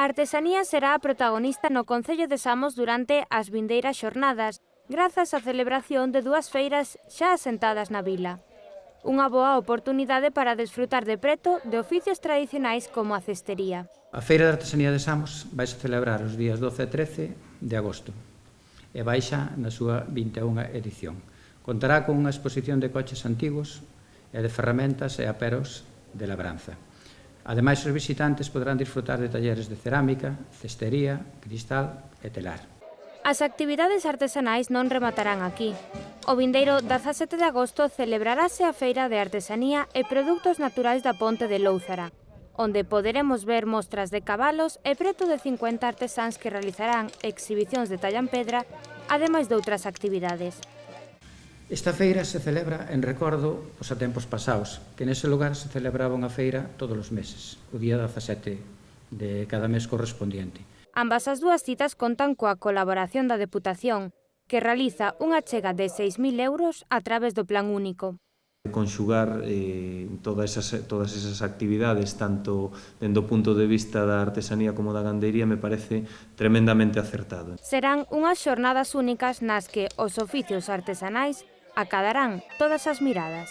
A artesanía será a protagonista no Concello de Samos durante as vindeiras xornadas, grazas á celebración de dúas feiras xa asentadas na vila. Unha boa oportunidade para desfrutar de preto de oficios tradicionais como a cestería. A Feira de Artesanía de Samos vai se celebrar os días 12 e 13 de agosto e vai xa na súa 21ª edición. Contará con unha exposición de coches antigos e de ferramentas e aperos de labranza. Ademais, os visitantes poderán disfrutar de talleres de cerámica, cestería, cristal e telar. As actividades artesanais non rematarán aquí. O vindeiro 17 de agosto celebrarase a Feira de Artesanía e Produtos Naturais da Ponte de Lóuzara, onde poderemos ver mostras de cabalos e preto de 50 artesáns que realizarán exhibicións de talla en pedra, ademais de outras actividades. Esta feira se celebra en recordo aos tempos pasados, que nese lugar se celebraba unha feira todos os meses, o día 17 de cada mes correspondiente. Ambas as dúas citas contan coa colaboración da Deputación, que realiza unha achega de 6.000 euros a través do Plan Único. Conxugar todas esas actividades, tanto dende o punto de vista da artesanía como da gandería, me parece tremendamente acertado. Serán unhas xornadas únicas nas que os oficios artesanais acadarán todas as miradas.